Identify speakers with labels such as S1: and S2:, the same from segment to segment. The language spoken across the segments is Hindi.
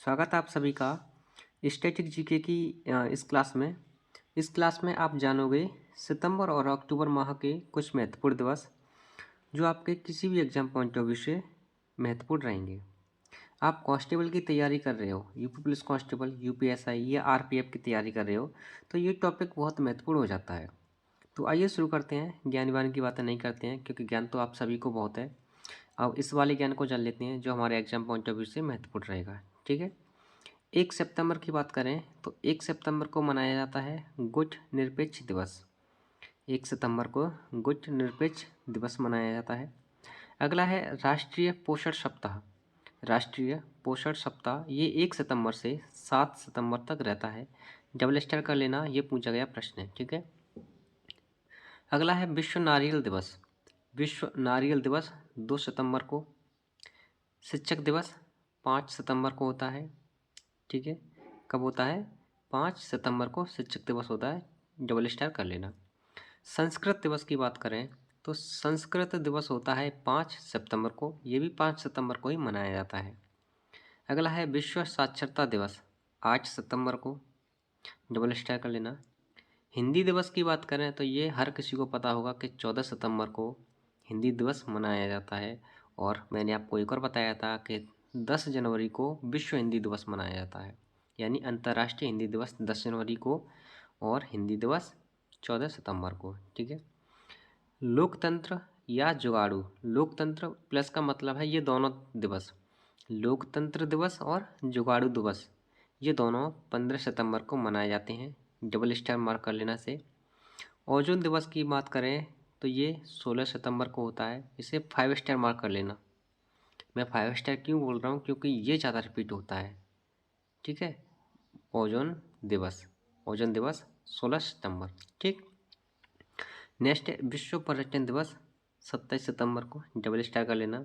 S1: स्वागत है आप सभी का स्टैटिक जीके की इस क्लास में आप जानोगे सितंबर और अक्टूबर माह के कुछ महत्वपूर्ण दिवस जो आपके किसी भी एग्जाम पॉइंट ऑफ व्यू से महत्वपूर्ण रहेंगे। आप कांस्टेबल की तैयारी कर रहे हो, यूपी पुलिस कांस्टेबल, यूपीएसआई या आरपीएफ की तैयारी कर रहे हो, तो ये टॉपिक बहुत महत्वपूर्ण हो जाता है। तो आइए शुरू करते हैं। ज्ञान वान की बातें नहीं करते हैं क्योंकि ज्ञान तो आप सभी को बहुत है। अब इस वाले ज्ञान को जान लेते हैं जो हमारे एग्जाम पॉइंट ऑफ व्यू से महत्वपूर्ण रहेगा। ठीक है। 1 सितंबर की बात करें तो 1 सितंबर को मनाया जाता है गुट निरपेक्ष दिवस। 1 सितंबर को गुट निरपेक्ष दिवस मनाया जाता है। अगला है राष्ट्रीय पोषण सप्ताह। राष्ट्रीय पोषण सप्ताह ये 1 सितंबर से 7 सितंबर तक रहता है। डबल स्टार कर लेना, ये पूछा गया प्रश्न है। ठीक है। अगला है विश्व नारियल दिवस। विश्व नारियल दिवस 2 सितंबर को। शिक्षक दिवस 5 सितंबर को होता है। ठीक है। कब होता है? 5 सितंबर को शिक्षक दिवस होता है। डबल स्टार कर लेना। संस्कृत दिवस की बात करें तो संस्कृत दिवस होता है 5 सितंबर को। ये भी 5 सितंबर को ही मनाया जाता है। अगला है विश्व साक्षरता दिवस 8 सितंबर को। डबल स्टार कर लेना। हिंदी दिवस की बात करें तो ये हर किसी को पता होगा कि 14 सितंबर को हिंदी दिवस मनाया जाता है। और मैंने आपको एक और बताया था कि 10 जनवरी को विश्व हिंदी दिवस मनाया जाता है, यानी अंतर्राष्ट्रीय हिंदी दिवस 10 जनवरी को और हिंदी दिवस 14 सितंबर को। ठीक है। लोकतंत्र या जुगाड़ू, लोकतंत्र प्लस का मतलब है ये दोनों दिवस, लोकतंत्र दिवस और जुगाड़ू दिवस, ये दोनों 15 सितंबर को मनाए जाते हैं। डबल स्टार मार्क कर लेना से। ओजोन दिवस की बात करें तो ये 16 सितंबर को होता है। इसे 5 स्टार मार्क कर लेना। मैं 5 स्टार क्यों बोल रहा हूँ? क्योंकि ये ज़्यादा रिपीट होता है। ठीक है। ओजोन दिवस, ओजोन दिवस 16 सितंबर। ठीक। नेक्स्ट है विश्व पर्यटन दिवस 27 सितंबर को। डबल स्टार कर लेना।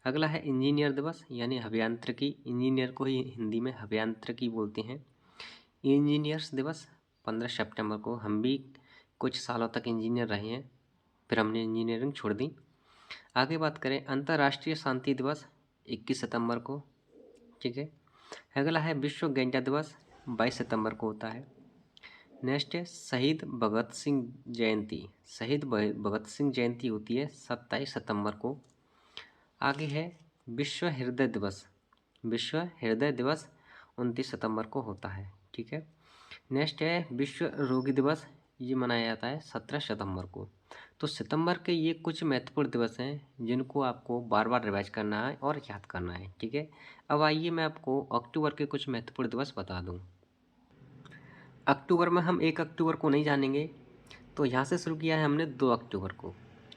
S1: अगला है इंजीनियर दिवस यानी अभियांत्रिकी। इंजीनियर को ही हिंदी में अभियांत्रिकी बोलते हैं। इंजीनियर्स दिवस 15 सितंबर को। हम भी कुछ सालों तक इंजीनियर रहे हैं, फिर हमने इंजीनियरिंग छोड़ दी। आगे बात करें अंतर्राष्ट्रीय शांति दिवस 21 सितंबर को। ठीक है। अगला है विश्व गैंडा दिवस 22 सितंबर को होता है। नेक्स्ट है शहीद भगत सिंह जयंती। शहीद भगत सिंह जयंती होती है 27 सितंबर को। आगे है विश्व हृदय दिवस। विश्व हृदय दिवस 29 सितंबर को होता है। ठीक है। नेक्स्ट है विश्व रोगी दिवस। ये मनाया जाता है 17 सितंबर को। तो सितंबर के ये कुछ महत्वपूर्ण दिवस हैं जिनको आपको बार बार रिवाइज करना है और याद करना है। ठीक है। अब आइए मैं आपको अक्टूबर के कुछ महत्वपूर्ण दिवस बता दूं। अक्टूबर में हम 1 अक्टूबर को नहीं जानेंगे, तो यहाँ से शुरू किया है हमने 2 अक्टूबर को।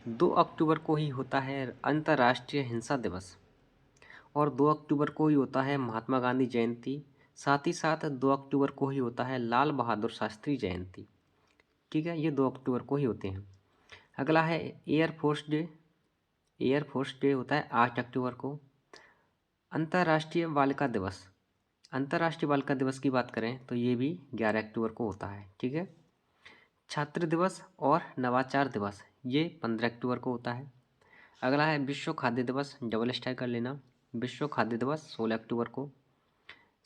S1: 2 अक्टूबर को ही होता है अंतर्राष्ट्रीय हिंसा दिवस और 2 अक्टूबर को ही होता है महात्मा गांधी जयंती। साथ ही साथ 2 अक्टूबर को ही होता है लाल बहादुर शास्त्री जयंती। ठीक है। ये 2 अक्टूबर को ही होते हैं। अगला है एयरफोर्स डे। एयरफोर्स डे होता है 8 अक्टूबर को। अंतर्राष्ट्रीय बालिका दिवस। अंतर्राष्ट्रीय बालिका दिवस की बात करें तो ये भी 11 अक्टूबर को होता है। ठीक है। छात्र दिवस और नवाचार दिवस ये 15 अक्टूबर को होता है। अगला है विश्व खाद्य दिवस। डबल स्टार कर लेना। विश्व खाद्य दिवस 16 अक्टूबर को।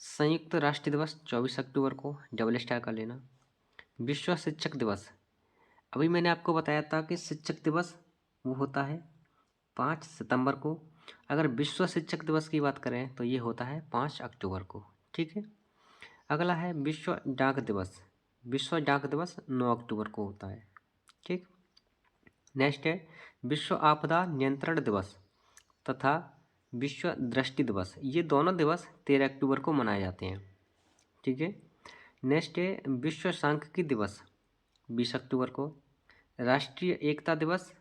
S1: संयुक्त राष्ट्र दिवस 24 अक्टूबर को। डबल स्टार कर लेना। विश्व शिक्षक दिवस, अभी मैंने आपको बताया था कि शिक्षक दिवस वो होता है 5 सितंबर को। अगर विश्व शिक्षक दिवस की बात करें तो ये होता है 5 अक्टूबर को। ठीक है। अगला है विश्व डाक दिवस। विश्व डाक दिवस 9 अक्टूबर को होता है। ठीक। नेक्स्ट है विश्व आपदा नियंत्रण दिवस तथा विश्व दृष्टि दिवस। ये दोनों दिवस 13 अक्टूबर को मनाए जाते हैं। ठीक है। नेक्स्ट है विश्व सांख्यिकी दिवस 20 अक्टूबर को। राष्ट्रीय एकता दिवस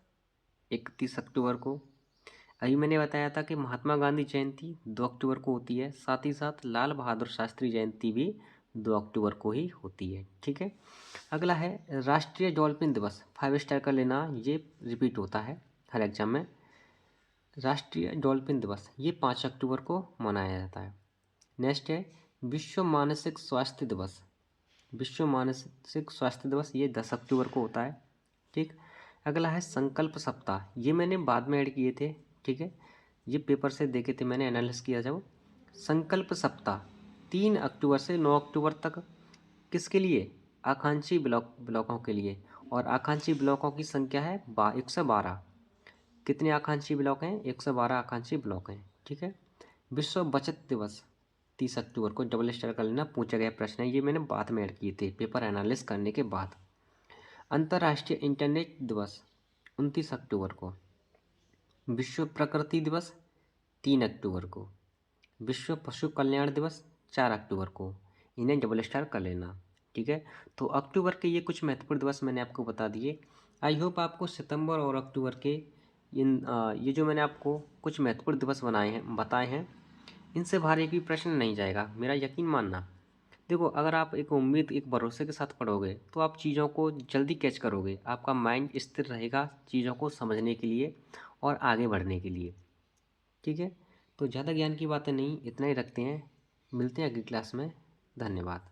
S1: 31 अक्टूबर को। अभी मैंने बताया था कि महात्मा गांधी जयंती 2 अक्टूबर को होती है। साथ ही साथ लाल बहादुर शास्त्री जयंती भी 2 अक्टूबर को ही होती है। ठीक है। अगला है राष्ट्रीय डॉल्फिन दिवस। 5 स्टार का लेना, ये रिपीट होता है हर एग्जाम में। राष्ट्रीय डॉल्फिन दिवस ये 5 अक्टूबर को मनाया जाता है। नेक्स्ट है विश्व मानसिक स्वास्थ्य दिवस। विश्व मानसिक स्वास्थ्य दिवस ये 10 अक्टूबर को होता है। ठीक। अगला है संकल्प सप्ताह। ये मैंने बाद में ऐड किए थे। ठीक है। ये पेपर से देखे थे मैंने, एनालिसिस किया जब। संकल्प सप्ताह 3 अक्टूबर से 9 अक्टूबर तक किसके लिए? आकांक्षी ब्लॉकों के लिए। और आकांक्षी ब्लॉकों की संख्या है 112। कितने आकांक्षी ब्लॉक हैं? 112 आकांक्षी ब्लॉक हैं। ठीक है। विश्व बचत दिवस 30 अक्टूबर को, डबल स्टार कर लेना, पूछा गया प्रश्न है, ये मैंने बाद में ऐड किए थे पेपर एनालिस करने के बाद। अंतर्राष्ट्रीय इंटरनेट दिवस 29 अक्टूबर को। विश्व प्रकृति दिवस 3 अक्टूबर को। विश्व पशु कल्याण दिवस 4 अक्टूबर को। इन्हें डबल स्टार कर लेना। ठीक है। तो अक्टूबर के ये कुछ महत्वपूर्ण दिवस मैंने आपको बता दिए। आई होप आपको सितंबर और अक्टूबर के ये जो मैंने आपको कुछ महत्वपूर्ण दिवस बताए हैं, इनसे बाहर एक भी प्रश्न नहीं जाएगा, मेरा यकीन मानना। देखो, अगर आप एक उम्मीद, एक भरोसे के साथ पढ़ोगे तो आप चीज़ों को जल्दी कैच करोगे, आपका माइंड स्थिर रहेगा चीज़ों को समझने के लिए और आगे बढ़ने के लिए। ठीक है। तो ज़्यादा ज्ञान की बातें नहीं, इतना ही रखते हैं। मिलते हैं अगली क्लास में। धन्यवाद।